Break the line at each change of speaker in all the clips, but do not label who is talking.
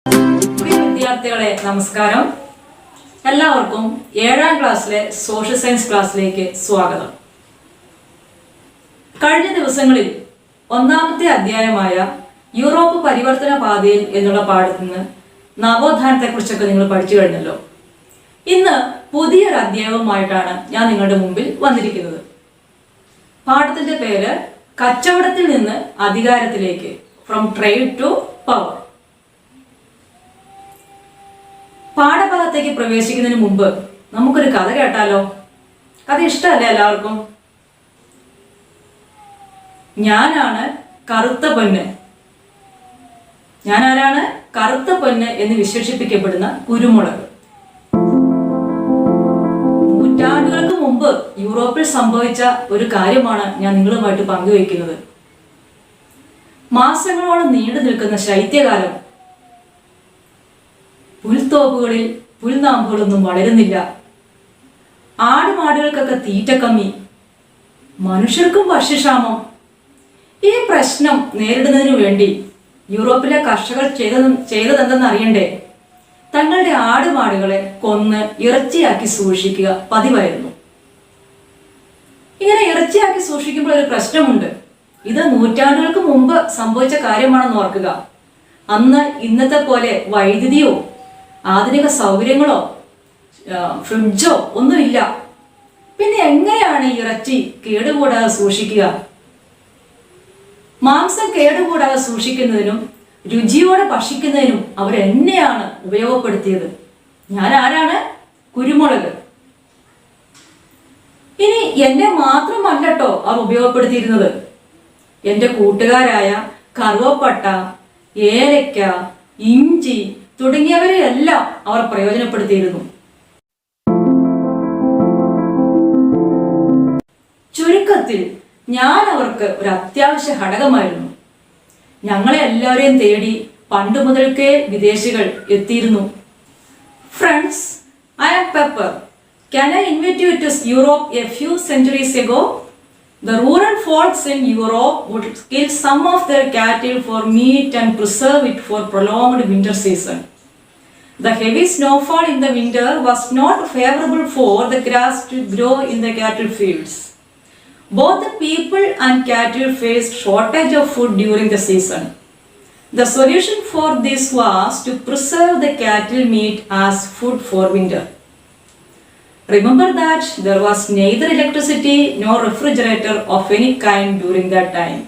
വിദ്യാർത്ഥികളെ നമസ്കാരം. എല്ലാവർക്കും 7ാം ക്ലാസ്സിലെ സോഷ്യൽ സയൻസ് ക്ലാസ്സിലേക്ക് സ്വാഗതം. കഴിഞ്ഞ ദിവസങ്ങളിൽ 1ാമത്തെ അധ്യായമായ യൂറോപ്പ് പരിവർത്തന പാതയിൽ എന്നുള്ള പാഠത്തിൽ നിന്ന് നവോത്ഥാനത്തെക്കുറിച്ചൊക്കെ നിങ്ങൾ പഠിച്ചു കഴിഞ്ഞല്ലോ. ഇന്ന് പുതിയൊരു അധ്യായവുമായിട്ടാണ് ഞാൻ നിങ്ങളുടെ മുമ്പിൽ വന്നിരിക്കുന്നത്. പാഠത്തിന്റെ പേര് കച്ചവടത്തിൽ നിന്ന് അധികാരത്തിലേക്ക്, ഫ്രം ട്രേഡ് ടു പവർ. പാഠഭാഗത്തേക്ക് പ്രവേശിക്കുന്നതിന് മുമ്പ് നമുക്കൊരു കഥ കേട്ടാലോ? കഥ ഇഷ്ടമല്ലേ എല്ലാവർക്കും? ഞാനാണ് കറുത്ത പൊന്ന്. ഞാൻ ആരാണ്? കറുത്ത പൊന്ന് എന്ന് വിശേഷിപ്പിക്കപ്പെടുന്ന കുരുമുളക്. നൂറ്റാണ്ടുകൾക്ക് മുമ്പ് യൂറോപ്പിൽ സംഭവിച്ച ഒരു കാര്യമാണ് ഞാൻ നിങ്ങളുമായിട്ട് പങ്കുവയ്ക്കുന്നത്. മാസങ്ങളോളം നീണ്ടു നിൽക്കുന്ന ശൈത്യകാലം. പുൽത്തോപ്പുകളിൽ പുൽനാമ്പുകളൊന്നും വളരുന്നില്ല. ആടുമാടുകൾക്കൊക്കെ തീറ്റക്കമ്മി, മനുഷ്യർക്കും ഭക്ഷ്യക്ഷാമം. ഈ പ്രശ്നം നേരിടുന്നതിനു വേണ്ടി യൂറോപ്പിലെ കർഷകർ ചെയ്തതെന്തെന്ന് അറിയണ്ടേ? തങ്ങളുടെ ആടുമാടുകളെ കൊന്ന് ഇറച്ചിയാക്കി സൂക്ഷിക്കുക പതിവായിരുന്നു. ഇങ്ങനെ ഇറച്ചിയാക്കി സൂക്ഷിക്കുമ്പോൾ ഒരു പ്രശ്നമുണ്ട്. ഇത് നൂറ്റാണ്ടുകൾക്ക് മുമ്പ് സംഭവിച്ച കാര്യമാണെന്ന് ഓർക്കുക. അന്ന് ഇന്നത്തെ പോലെ വൈദ്യുതിയോ ആധുനിക സൗകര്യങ്ങളോ ഫ്രിഡ്ജോ ഒന്നുമില്ല. പിന്നെ എങ്ങനെയാണ് ഇറച്ചി കേടുകൂടാതെ സൂക്ഷിക്കുക? മാംസം കേടുകൂടാതെ സൂക്ഷിക്കുന്നതിനും രുചിയോടെ ഭക്ഷിക്കുന്നതിനും അവരെന്നെയാണ് ഉപയോഗപ്പെടുത്തിയത്. ഞാൻ ആരാണ്? കുരുമുളക്. ഇനി എന്നെ മാത്രമല്ലട്ടോ അവർ ഉപയോഗപ്പെടുത്തിയിരുന്നത്. എൻ്റെ കൂട്ടുകാരായ കറുവപ്പട്ട, ഏലക്ക, ഇഞ്ചി തുടങ്ങിയവരെയെല്ലാം അവർ പ്രയോജനപ്പെടുത്തിയിരുന്നു. ചുരുക്കത്തിൽ ഞാൻ അവർക്ക് ഒരു അത്യാവശ്യ ഘടകമായിരുന്നു. ഞങ്ങളെ എല്ലാവരെയും തേടി പണ്ട് മുതൽക്കേ വിദേശികൾ എത്തിയിരുന്നു. Friends, I am pepper. Can I invite you to Europe a few centuries ago? The rural folks in Europe would kill some of their cattle for meat and preserve it for prolonged winter season. The heavy snowfall in the winter was not favorable for the grass to grow in the cattle fields. Both the people and cattle faced shortage of food during the season. The solution for this was to preserve the cattle meat as food for winter. Remember that there was neither electricity nor refrigerator of any kind during that time.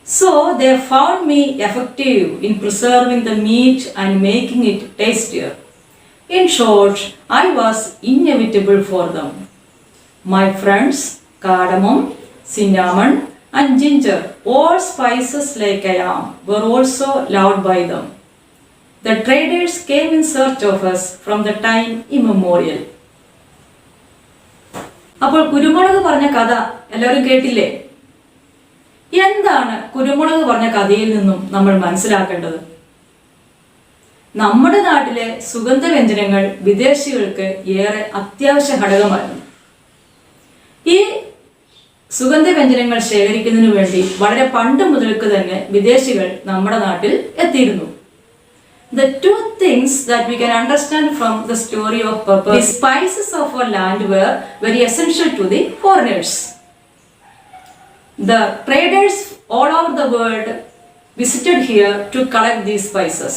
So they found me effective in preserving the meat and making it tastier. In short, I was inevitable for them. My friends, cardamom, cinnamon and ginger, all spices like I am, were also loved by them. The traders came in search of us from the time immemorial. അപ്പോൾ കുരുമുളക് പറഞ്ഞ കഥ എല്ലാവരും കേട്ടില്ലേ? എന്താണ് കുരുമുളക് പറഞ്ഞ കഥയിൽ നിന്നും നമ്മൾ മനസ്സിലാക്കേണ്ടത്? നമ്മുടെ നാട്ടിലെ സുഗന്ധവ്യഞ്ജനങ്ങൾ വിദേശികൾക്ക് ഏറെ അത്യാവശ്യ ഘടകമായിരുന്നു. ഈ സുഗന്ധവ്യഞ്ജനങ്ങൾ ശേഖരിക്കുന്നതിനു വേണ്ടി വളരെ പണ്ട് മുതൽക്ക് തന്നെ വിദേശികൾ നമ്മുടെ നാട്ടിൽ എത്തിയിരുന്നു. The two things that we can understand from the story of pepper, the spices of our land were very essential to the foreigners. The traders all over the world visited here to collect these spices.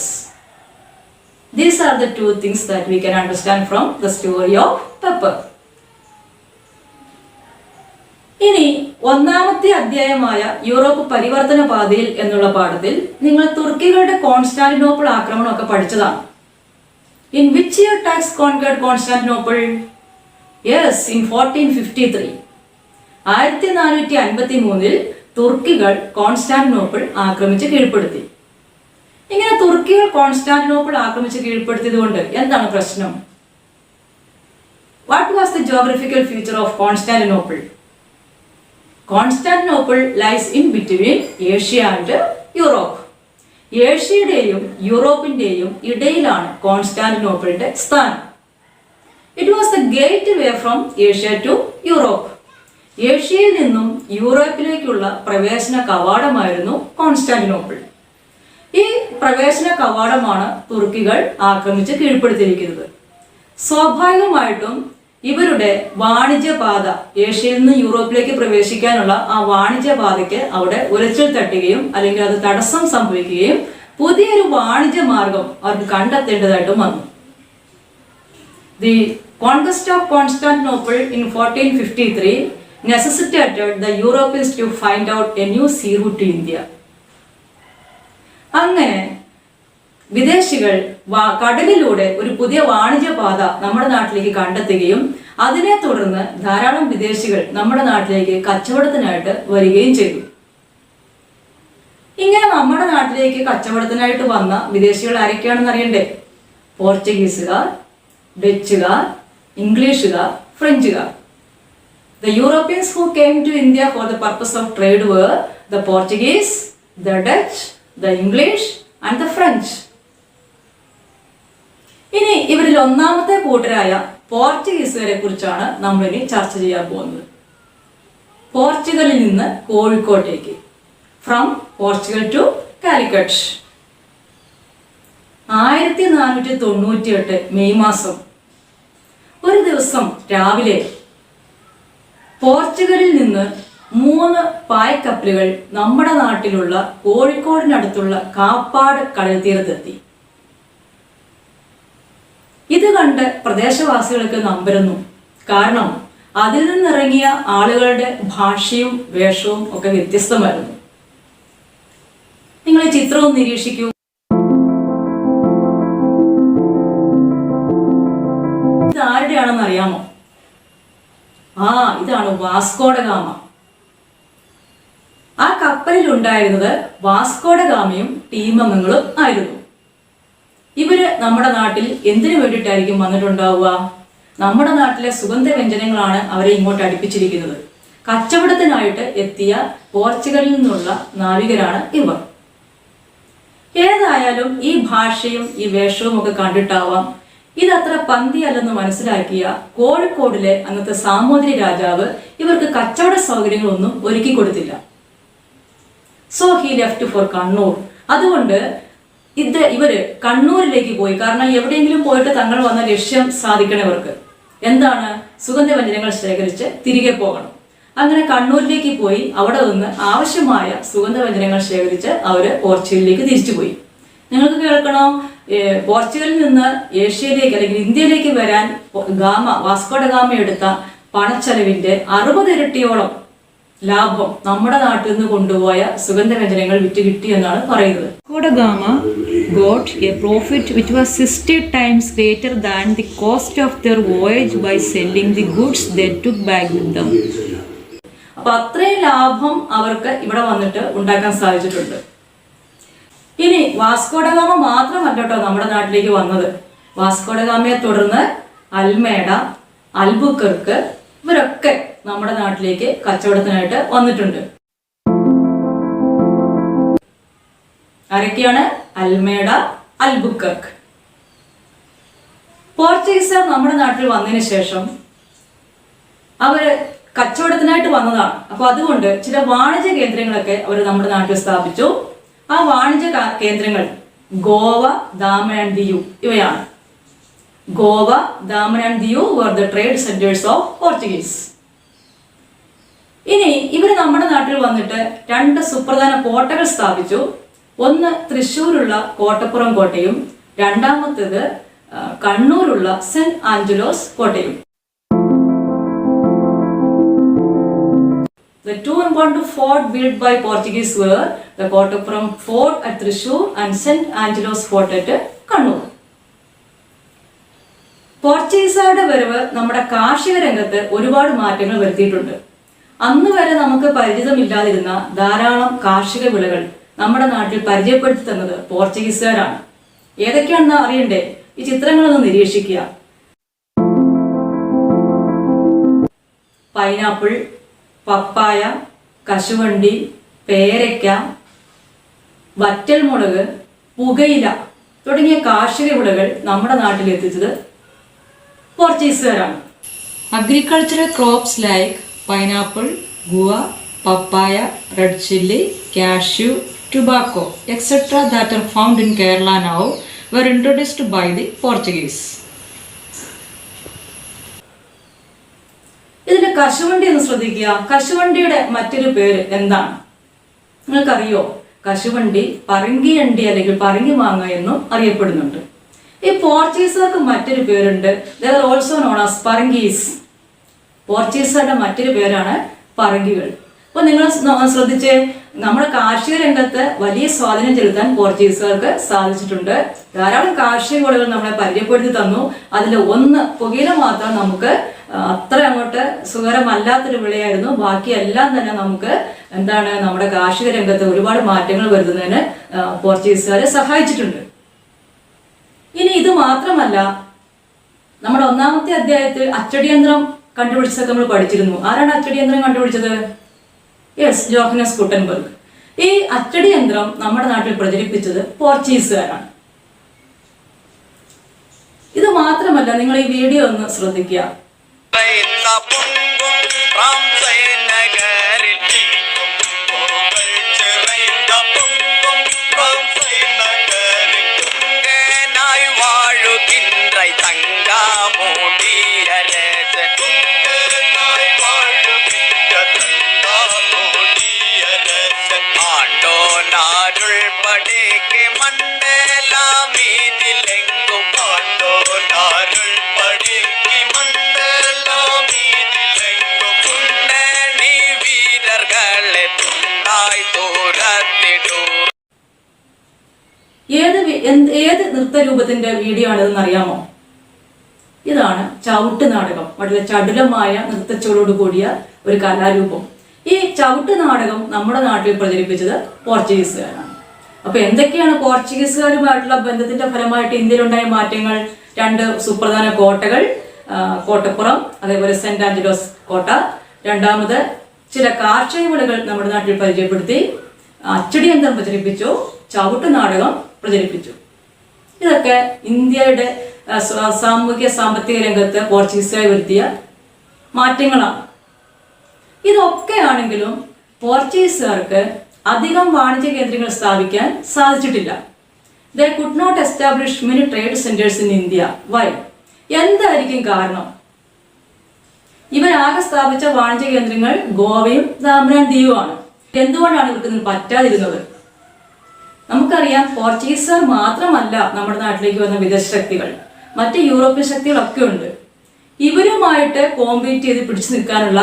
These are the two things that we can understand from the story of pepper. ഇനി 1ാമത്തെ അധ്യായമായ Europe പരിവർത്തന പാതയിൽ എന്നുള്ള പാഠത്തിൽ നിങ്ങൾ തുർക്കികളുടെ Constantinople ആക്രമണമൊക്കെ പഠിച്ചതാണ്. In which year Turks conquered Constantinople? Yes, in 1453. 1453 തുർക്കികൾ Constantinople ആക്രമിച്ച് കീഴ്പ്പെടുത്തി. ഇങ്ങനെ തുർക്കികൾ കോൺസ്റ്റാന്റിനോപ്പിൾ ആക്രമിച്ച് കീഴ്പ്പെടുത്തിയത് കൊണ്ട് എന്താണ് പ്രശ്നം? What was the geographical feature of Constantinople? Constantinople lies in between Asia and Europe. ഏഷ്യയുടെയും യൂറോപ്പിന്റെയും ഇടയിലാണ് കോൺസ്റ്റാന്റിനോപ്പിളിന്റെ സ്ഥാനം. It was the gateway from Asia to Europe. ഏഷ്യയിൽ നിന്നും യൂറോപ്പിലേക്കുള്ള പ്രവേശന കവാടമായിരുന്നു കോൺസ്റ്റാന്റിനോപ്പിൾ. ഈ പ്രവേശന കവാടമാണ് തുർക്കികൾ ആക്രമിച്ച് കീഴ്പ്പെടുത്തിയിരിക്കുന്നത്. സ്വാഭാവികമായിട്ടും ഇവരുടെ വാണിജ്യപാത, ഏഷ്യയിൽ നിന്ന് യൂറോപ്പിലേക്ക് പ്രവേശിക്കാനുള്ള ആ വാണിജ്യപാതയ്ക്ക് അവിടെ ഉരച്ചിൽ തട്ടുകയും അല്ലെങ്കിൽ അത് തടസ്സം സംഭവിക്കുകയും പുതിയൊരു വാണിജ്യ മാർഗം അവർക്ക് കണ്ടെത്തേണ്ടതായിട്ടും വന്നു. The conquest of Constantinople in 1453 necessitated the Europeans to find out a new sea route to India. അങ്ങനെ വിദേശികൾ കടലിലൂടെ ഒരു പുതിയ വാണിജ്യപാത നമ്മുടെ നാട്ടിലേക്ക് കണ്ടെത്തുകയും അതിനെ തുടർന്ന് ധാരാളം വിദേശികൾ നമ്മുടെ നാട്ടിലേക്ക് കച്ചവടത്തിനായിട്ട് വരികയും ചെയ്തു. ഇങ്ങനെ നമ്മുടെ നാട്ടിലേക്ക് കച്ചവടത്തിനായിട്ട് വന്ന വിദേശികൾ ആരൊക്കെയാണെന്ന് അറിയണ്ടേ? പോർച്ചുഗീസുകാർ, ഡച്ചുകാർ, ഇംഗ്ലീഷുകാർ, ഫ്രഞ്ചുകാർ. The Europeans who came to India for the purpose of trade were the Portuguese, the Dutch, the English and the French. ഇനി ഇവരിൽ ഒന്നാമത്തെ കൂട്ടരായ പോർച്ചുഗീസുകാരെ കുറിച്ചാണ് നമ്മൾ ഇനി ചർച്ച ചെയ്യാൻ പോകുന്നത്. പോർച്ചുഗലിൽ നിന്ന് കോഴിക്കോട്ടേക്ക്, from Portugal to Calicut. 1498 May മാസം ഒരു ദിവസം രാവിലെ പോർച്ചുഗലിൽ നിന്ന് 3 പായ്ക്കപ്പലുകൾ നമ്മുടെ നാട്ടിലുള്ള കോഴിക്കോടിനടുത്തുള്ള കാപ്പാട് കടൽ തീരത്തെത്തി. ഇത് കണ്ട് പ്രദേശവാസികൾക്ക് നമ്പരുന്നു. കാരണം അതിൽ നിന്നിറങ്ങിയ ആളുകളുടെ ഭാഷയും വേഷവും ഒക്കെ വ്യത്യസ്തമായിരുന്നു. നിങ്ങൾ ഈ ചിത്രവും നിരീക്ഷിക്കൂ. ഇത് ആരുടെയാണെന്ന് അറിയാമോ? ഇതാണ് വാസ്കോ ഡ ഗാമ. ആ കപ്പലിൽ ഉണ്ടായിരുന്നത് വാസ്കോ ഡ ഗാമയും ടീമംഗങ്ങളും ആയിരുന്നു. ഇവര് നമ്മുടെ നാട്ടിൽ എന്തിനു വേണ്ടിയിട്ടായിരിക്കും വന്നിട്ടുണ്ടാവുക? നമ്മുടെ നാട്ടിലെ സുഗന്ധവ്യഞ്ജനങ്ങളാണ് അവരെ ഇങ്ങോട്ട് അടുപ്പിച്ചിരിക്കുന്നത്. കച്ചവടത്തിനായിട്ട് എത്തിയ പോർച്ചുഗലിൽ നിന്നുള്ള നാവികരാണ് ഇവർ. ഏതായാലും ഈ ഭാഷയും ഈ വേഷവും ഒക്കെ കണ്ടിട്ടാവാം ഇതത്ര പന്തിയല്ലെന്ന് മനസ്സിലാക്കിയ കോഴിക്കോടിലെ അന്നത്തെ സാമൂതിരി രാജാവ് ഇവർക്ക് കച്ചവട സൗകര്യങ്ങളൊന്നും ഒരുക്കി കൊടുത്തില്ല. So he left for Kannur. അതുകൊണ്ട് ഇവര് കണ്ണൂരിലേക്ക് പോയി. കാരണം എവിടെയെങ്കിലും പോയിട്ട് തങ്ങൾ വന്ന ലക്ഷ്യം സാധിക്കണം. ഇവർക്ക് എന്താണ്? സുഗന്ധവ്യഞ്ജനങ്ങൾ ശേഖരിച്ച് തിരികെ പോകണം. അങ്ങനെ കണ്ണൂരിലേക്ക് പോയി അവിടെ നിന്ന് ആവശ്യമായ സുഗന്ധവ്യഞ്ജനങ്ങൾ ശേഖരിച്ച് അവര് പോർച്ചുഗലിലേക്ക് തിരിച്ചുപോയി. നിങ്ങൾക്ക് കേൾക്കണോ? പോർച്ചുഗലിൽ നിന്ന് ഏഷ്യയിലേക്ക് അല്ലെങ്കിൽ ഇന്ത്യയിലേക്ക് വരാൻ വാസ്കോ ഡ ഗാമ എടുത്ത പണച്ചെലവിന്റെ 60 ഇരട്ടിയോളം ലാഭം നമ്മുടെ നാട്ടിൽ നിന്ന് കൊണ്ടുപോയ സുഗന്ധവ്യഞ്ജനങ്ങൾ വിറ്റ് കിട്ടി എന്നാണ് പറയുന്നത്. Vasco da Gama got a profit which was 60 times greater than the cost of their voyage by selling the goods they took back with them. അപ്പൊ അത്രയും ലാഭം അവർക്ക് ഇവിടെ വന്നിട്ട് ഉണ്ടാക്കാൻ സാധിച്ചിട്ടുണ്ട്. ഇനി വാസ്കോ ഡ ഗാമ മാത്രമല്ല കേട്ടോ നമ്മുടെ നാട്ടിലേക്ക് വന്നത്. വാസ്കോ ഡ ഗാമയെ തുടർന്ന് അൽമേഡ, അൽബുക്കർക്ക് ഇവരൊക്കെ നമ്മുടെ നാട്ടിലേക്ക് കച്ചവടത്തിനായിട്ട് വന്നിട്ടുണ്ട്. ആരൊക്കെയാണ്? അൽമേഡ, അൽബുക്കർക്ക്. പോർച്ചുഗീസുകാർ നമ്മുടെ നാട്ടിൽ വന്നതിന് ശേഷം അവര് കച്ചവടത്തിനായിട്ട് വന്നതാണ്. അപ്പൊ അതുകൊണ്ട് ചില വാണിജ്യ കേന്ദ്രങ്ങളൊക്കെ അവർ നമ്മുടെ നാട്ടിൽ സ്ഥാപിച്ചു. ആ വാണിജ്യ കേന്ദ്രങ്ങൾ ഗോവ, ദാമൻ ആൻഡ് ദിയു ഇവയാണ്. Goa, Daman and Diu were the trade centers of Portuguese. ഇനി ഇവർ നമ്മുടെ നാട്ടിൽ വന്നിട്ട് 2 സുപ്രധാന കോട്ടകൾ സ്ഥാപിച്ചു. ഒന്ന് തൃശ്ശൂരുള്ള കോട്ടപ്പുറം കോട്ടയും രണ്ടാമത്തേത് കണ്ണൂരുള്ള സെന്റ് ആഞ്ചലോസ് കോട്ടയും. The two important forts built by Portuguese were the Kottapuram Fort at Thrissur and St. Angelos Fort at Kannur. പോർച്ചുഗീസുകാരുടെ വരവ് നമ്മുടെ കാർഷിക രംഗത്ത് ഒരുപാട് മാറ്റങ്ങൾ വരുത്തിയിട്ടുണ്ട്. അന്ന് വരെ നമുക്ക് പരിചിതമില്ലാതിരുന്ന ധാരാളം കാർഷിക വിളകൾ നമ്മുടെ നാട്ടിൽ പരിചയപ്പെടുത്തി തന്നത് പോർച്ചുഗീസുകാരാണ്. ഏതൊക്കെയാണെന്ന് അറിയണ്ടേ? ഈ ചിത്രങ്ങളൊന്ന് നിരീക്ഷിക്കുക. പൈനാപ്പിൾ, പപ്പായ, കശുവണ്ടി, പേരയ്ക്ക, വറ്റൽമുളക്, പുകയില തുടങ്ങിയ കാർഷിക വിളകൾ നമ്മുടെ നാട്ടിൽ എത്തിച്ചത് പോർച്ചുഗീസുകാരാണ്. Agricultural crops like pineapple, guava, papaya, red chilli, cashew, tobacco, etc. that are found in Kerala now were introduced by the Portuguese. ഇതിന്റെ കശുവണ്ടി ഒന്ന് ശ്രദ്ധിക്കുക. കശുവണ്ടിയുടെ മറ്റൊരു പേര് എന്താണ് നിങ്ങൾക്കറിയോ? കശുവണ്ടി പറങ്കിയണ്ടി അല്ലെങ്കിൽ പറങ്കി മാങ്ങ എന്നും അറിയപ്പെടുന്നുണ്ട്. ഈ പോർച്ചുഗീസുകാർക്ക് മറ്റൊരു പേരുണ്ട്. they are also known as പറങ്കീസ്. പോർച്ചുഗീസുകാരുടെ മറ്റൊരു പേരാണ് പറങ്കികൾ. അപ്പൊ നിങ്ങൾ ശ്രദ്ധിച്ചേ, നമ്മുടെ കാർഷിക രംഗത്ത് വലിയ സ്വാധീനം ചെലുത്താൻ പോർച്ചുഗീസുകാർക്ക് സാധിച്ചിട്ടുണ്ട്. ധാരാളം കാർഷിക വിളകൾ നമ്മളെ പരിചയപ്പെടുത്തി തന്നു. അതിൽ ഒന്ന് പുകയില മാത്രം നമുക്ക് അത്ര അങ്ങോട്ട് സുഖകരമല്ലാത്തൊരു വിളയായിരുന്നു. ബാക്കി എല്ലാം തന്നെ നമുക്ക് എന്താണ് നമ്മുടെ കാർഷിക രംഗത്ത് ഒരുപാട് മാറ്റങ്ങൾ വരുത്തുന്നതിന് പോർച്ചുഗീസുകാരെ സഹായിച്ചിട്ടുണ്ട്. ഇനി ഇത് മാത്രമല്ല, നമ്മുടെ ഒന്നാമത്തെ അധ്യായത്തിൽ അച്ചടിയന്ത്രം കണ്ടുപിടിച്ചതൊക്കെ നമ്മൾ പഠിച്ചിരുന്നു. ആരാണ് അച്ചടിയന്ത്രം കണ്ടുപിടിച്ചത്? Yes, Johannes Gutenberg. ഈ അച്ചടി യന്ത്രം നമ്മുടെ നാട്ടിൽ പ്രചരിപ്പിച്ചത് പോർച്ചുഗീസുകാരാണ്. ഇത് മാത്രമല്ല, നിങ്ങൾ ഈ വീഡിയോ ഒന്ന് ശ്രദ്ധിക്കുക. ഏത് നൃത്തരൂപത്തിന്റെ വീഡിയോ ആണിതെന്ന് അറിയാമോ? ഇതാണ് ചവിട്ട് നാടകം. വളരെ ചടുലമായ നൃത്തച്ചോടോട് കൂടിയ ഒരു കലാരൂപം. ഈ ചവിട്ട് നാടകം നമ്മുടെ നാട്ടിൽ പ്രചരിപ്പിച്ചത് പോർച്ചുഗീസുകാരാണ്. അപ്പൊ എന്തൊക്കെയാണ് പോർച്ചുഗീസുകാരുമായിട്ടുള്ള ബന്ധത്തിന്റെ ഫലമായിട്ട് ഇന്ത്യയിലുണ്ടായ മാറ്റങ്ങൾ? 2 സുപ്രധാന കോട്ടകൾ, കോട്ടപ്പുറം, അതേപോലെ സെന്റ് ആഞ്ചലോസ് കോട്ട. രണ്ടാമത് ചില കാർഷിക വിളകൾ നമ്മുടെ നാട്ടിൽ പരിചയപ്പെടുത്തി, അച്ചടിയന്ത്രം പ്രചരിപ്പിച്ചു, ചവിട്ട് നാടകം പ്രചരിപ്പിച്ചു. ഇതൊക്കെ ഇന്ത്യയുടെ സാമൂഹിക സാമ്പത്തിക രംഗത്ത് പോർച്ചുഗീസുകാർ വരുത്തിയ മാറ്റങ്ങളാണ്. ഇതൊക്കെയാണെങ്കിലും പോർച്ചുഗീസുകാർക്ക് അധികം വാണിജ്യ കേന്ദ്രങ്ങൾ സ്ഥാപിക്കാൻ സാധിച്ചിട്ടില്ല. They could not establish many trade centers in India. Why? എന്തായിരിക്കും കാരണം? ഇവരാകെ സ്ഥാപിച്ച വാണിജ്യ കേന്ദ്രങ്ങൾ ഗോവയും ദാമൻ ദ്വീപുമാണ്. എന്തുകൊണ്ടാണ് ഇവർക്ക് പറ്റാതിരുന്നത്? നമുക്കറിയാം, പോർച്ചുഗീസുകാർ മാത്രമല്ല നമ്മുടെ നാട്ടിലേക്ക് വന്ന വിദേശ ശക്തികൾ, മറ്റ് യൂറോപ്യൻ ശക്തികളൊക്കെ ഉണ്ട്. ഇവരുമായിട്ട് കോമ്പീറ്റ് ചെയ്ത് പിടിച്ചു നിൽക്കാനുള്ള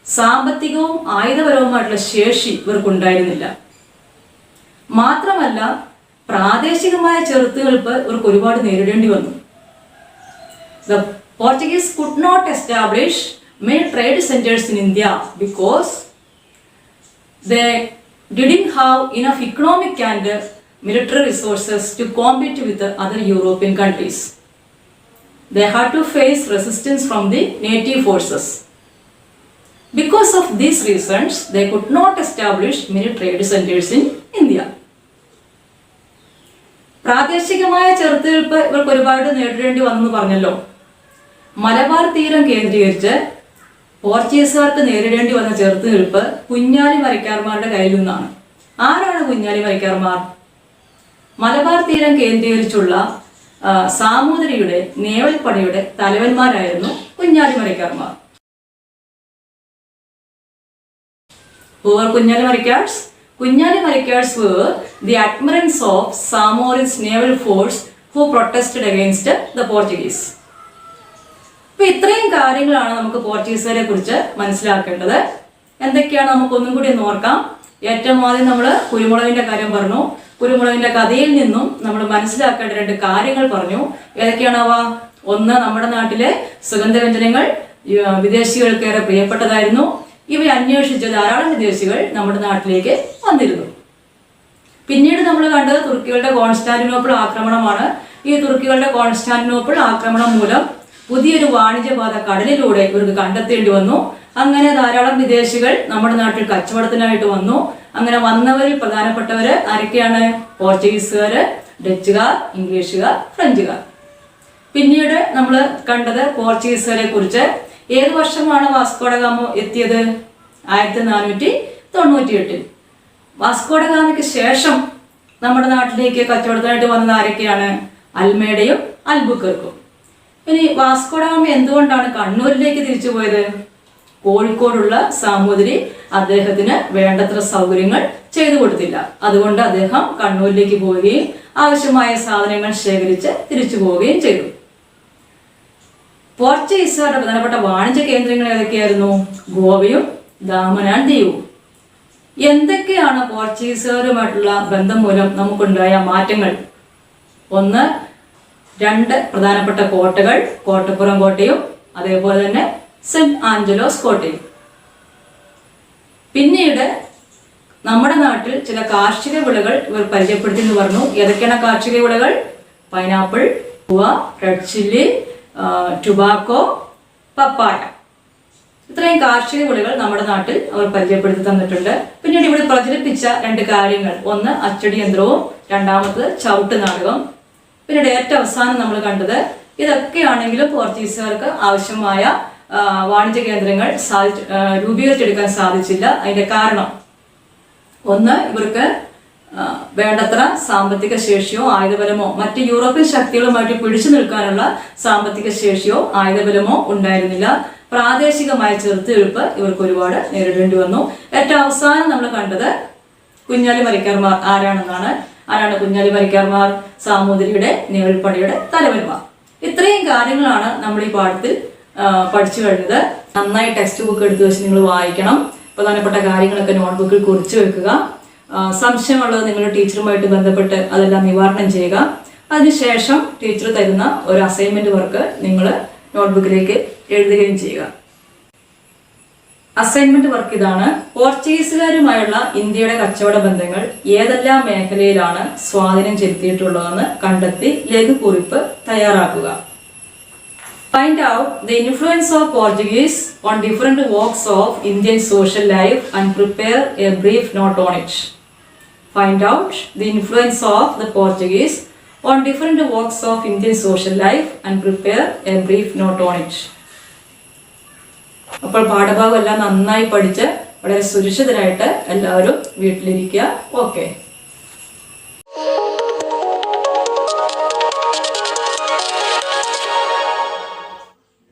സാമ്പത്തികവും ആയുധപരവുമായിട്ടുള്ള ശേഷി ഇവർക്കുണ്ടായിരുന്നില്ല. മാത്രമല്ല, പ്രാദേശികമായ ചെറുത്തുനിൽപ്പ് ഇവർക്ക് ഒരുപാട് നേരിടേണ്ടി വന്നു. The Portuguese could not establish many trade centers in India because they didn't have enough economic and military resources to compete with the other European countries. They had to face resistance from the native forces. Because of these reasons, they could not establish many trade centers in India. പ്രാദേശികമായ ചെറുത്തുനിൽപ്പ് ഇവർക്ക് ഒരുപാട് നേരിടേണ്ടി വന്നെന്ന് പറഞ്ഞല്ലോ. മലബാർ തീരം കേന്ദ്രീകരിച്ച് പോർച്ചുഗീസുകാർക്ക് നേരിടേണ്ടി വന്ന ചെറുത്തുനിൽപ്പ് കുഞ്ഞാലി മരയ്ക്കാർമാരുടെ കയ്യിൽ നിന്നാണ്. ആരാണ് കുഞ്ഞാലി മരയ്ക്കാർമാർ? മലബാർ തീരം കേന്ദ്രീകരിച്ചുള്ള സാമൂതിരിയുടെ നേവൽപ്പടയുടെ തലവന്മാരായിരുന്നു Kunjali മരയ്ക്കാർമാർ. Who were Kunjali മരയ്ക്കാർസ്? Kunjali മരയ്ക്കാർസ് were the admirals of Samorin's naval force who protested against the Portuguese. അപ്പൊ ഇത്രയും കാര്യങ്ങളാണ് നമുക്ക് പോർച്ചുഗീസുകാരെ കുറിച്ച് മനസ്സിലാക്കേണ്ടത്. എന്തൊക്കെയാണ് നമുക്കൊന്നും കൂടി ഒന്ന് ഓർക്കാം. ഏറ്റവും ആദ്യം നമ്മൾ കുരുമുളകിന്റെ കാര്യം പറഞ്ഞു. കുരുമുളകിന്റെ കഥയിൽ നിന്നും നമ്മൾ മനസ്സിലാക്കേണ്ട 2 കാര്യങ്ങൾ പറഞ്ഞു. ഏതൊക്കെയാണവ? ഒന്ന്, നമ്മുടെ നാട്ടിലെ സുഗന്ധവ്യഞ്ജനങ്ങൾ വിദേശികൾക്കേറെ പ്രിയപ്പെട്ടതായിരുന്നു. ഇവയെ അന്വേഷിച്ച ധാരാളം വിദേശികൾ നമ്മുടെ നാട്ടിലേക്ക് വന്നിരുന്നു. പിന്നീട് നമ്മൾ കണ്ടത് തുർക്കികളുടെ കോൺസ്റ്റാന്റിനോപ്പിൾ ആക്രമണമാണ്. ഈ തുർക്കികളുടെ കോൺസ്റ്റാന്റിനോപ്പിൾ ആക്രമണം മൂലം പുതിയൊരു വാണിജ്യപാത കടലിലൂടെ ഇവർക്ക് കണ്ടെത്തേണ്ടി വന്നു. അങ്ങനെ ധാരാളം വിദേശികൾ നമ്മുടെ നാട്ടിൽ കച്ചവടത്തിനായിട്ട് വന്നു. അങ്ങനെ വന്നവരിൽ പ്രധാനപ്പെട്ടവര് ആരൊക്കെയാണ്? പോർച്ചുഗീസുകാര്, ഡച്ചുകാർ, ഇംഗ്ലീഷുകാർ, ഫ്രഞ്ചുകാർ. പിന്നീട് നമ്മൾ കണ്ടത് പോർച്ചുഗീസുകാരെ കുറിച്ച്. ഏത് വർഷമാണ് വാസ്കോ ഡ ഗാമ എത്തിയത്? 1498. വാസ്കോഡഗാമയ്ക്ക് ശേഷം നമ്മുടെ നാട്ടിലേക്ക് കച്ചവടത്തിനായിട്ട് വന്നത് ആരൊക്കെയാണ്? അൽമേഡയും അൽബുക്കർക്കും. ഇനി വാസ്കോഡഗാമ എന്തുകൊണ്ടാണ് കണ്ണൂരിലേക്ക് തിരിച്ചു പോയത്? കോഴിക്കോടുള്ള സാമൂതിരി അദ്ദേഹത്തിന് വേണ്ടത്ര സൗകര്യങ്ങൾ ചെയ്തു കൊടുത്തില്ല. അതുകൊണ്ട് അദ്ദേഹം കണ്ണൂരിലേക്ക് പോവുകയും ആവശ്യമായ സാധനങ്ങൾ ശേഖരിച്ച് തിരിച്ചു പോവുകയും ചെയ്തു. പോർച്ചുഗീസുകാരുടെ പ്രധാനപ്പെട്ട വാണിജ്യ കേന്ദ്രങ്ങൾ ഏതൊക്കെയായിരുന്നു? ഗോവയും ദാമൻ ആൻഡ് ദിയുവും. എന്തൊക്കെയാണ് പോർച്ചുഗീസുകാരുമായിട്ടുള്ള ബന്ധം മൂലം നമുക്കുണ്ടായ മാറ്റങ്ങൾ? ഒന്ന്, 2 പ്രധാനപ്പെട്ട കോട്ടകൾ, കോട്ടപ്പുറം കോട്ടയും അതേപോലെ തന്നെ സെന്റ് ആഞ്ചലോസ് കോട്ടയും. പിന്നീട് നമ്മുടെ നാട്ടിൽ ചില കാർഷിക വിളകൾ ഇവർ പരിചയപ്പെടുത്തി എന്ന് പറഞ്ഞു. ഏതൊക്കെയാണ് കാർഷിക വിളകൾ? പൈനാപ്പിൾ, റെഡ് ചില്ലി, ടുബാക്കോ, പപ്പായ. ഇത്രയും കാർഷിക വിളകൾ നമ്മുടെ നാട്ടിൽ അവർ പരിചയപ്പെടുത്തി തന്നിട്ടുണ്ട്. പിന്നീട് ഇവിടെ പ്രചരിപ്പിച്ച 2 കാര്യങ്ങൾ, ഒന്ന് അച്ചടി യന്ത്രവും രണ്ടാമത് ചവിട്ട് നാടകം. പിന്നീട് ഏറ്റവും അവസാനം നമ്മൾ കണ്ടത് ഇതൊക്കെയാണെങ്കിലും പോർച്ചുഗീസുകാർക്ക് ആവശ്യമായ വാണിജ്യ കേന്ദ്രങ്ങൾ രൂപീകരിച്ചെടുക്കാൻ സാധിച്ചില്ല. അതിന്റെ കാരണം ഒന്ന്, ഇവർക്ക് വേണ്ടത്ര സാമ്പത്തിക ശേഷിയോ ആയുധബലമോ മറ്റ് യൂറോപ്യൻ ശക്തികളുമായിട്ട് പിടിച്ചു നിൽക്കാനുള്ള സാമ്പത്തിക ശേഷിയോ ആയുധബലമോ ഉണ്ടായിരുന്നില്ല. പ്രാദേശികമായ ചെറുത്തുനിൽപ്പ് ഇവർക്ക് ഒരുപാട് നേരിടേണ്ടി വന്നു. ഏറ്റവും അവസാനം നമ്മൾ കണ്ടത് കുഞ്ഞാലി മരക്കാർമാർ ആരാണ് കുഞ്ഞാലി മരക്കാർമാർ? സാമൂതിരിയുടെ നേവിൽപ്പടയുടെ തലവന്മാർ. ഇത്രയും കാര്യങ്ങളാണ് നമ്മൾ ഈ പാഠത്തിൽ പഠിച്ചു കഴിഞ്ഞത്. നന്നായി ടെക്സ്റ്റ് ബുക്ക് എടുത്തു വെച്ച് നിങ്ങൾ വായിക്കണം. പ്രധാനപ്പെട്ട കാര്യങ്ങളൊക്കെ നോട്ട്ബുക്കിൽ കുറിച്ച് വെക്കുക. സംശയമുള്ളത് നിങ്ങളുടെ ടീച്ചറുമായിട്ട് ബന്ധപ്പെട്ട് അതെല്ലാം നിവാരണം ചെയ്യുക. അതിനുശേഷം ടീച്ചർ തരുന്ന ഒരു അസൈൻമെന്റ് വർക്ക് നിങ്ങൾ നോട്ട്ബുക്കിലേക്ക് എഴുതുകയും ചെയ്യുക. അസൈൻമെന്റ് വർക്ക് ഇതാണ്. പോർച്ചുഗീസുകാരുമായുള്ള ഇന്ത്യയുടെ കച്ചവട ബന്ധങ്ങൾ ഏതെല്ലാം മേഖലയിലാണ് സ്വാധീനം ചെലുത്തിയിട്ടുള്ളതെന്ന് കണ്ടെത്തി ലഘുകുറിപ്പ് തയ്യാറാക്കുക. Find out the influence of Portuguese on different walks of Indian social life and prepare a brief note on it. Find out the influence of the Portuguese on different walks of Indian social life and prepare a brief note on it. അപ്പോൾ പാഠഭാഗം എല്ലാം നന്നായി പഠിച്ച് വളരെ സുരക്ഷിതരായിട്ട് എല്ലാവരും വീട്ടിലിരിക്കുക. Okay.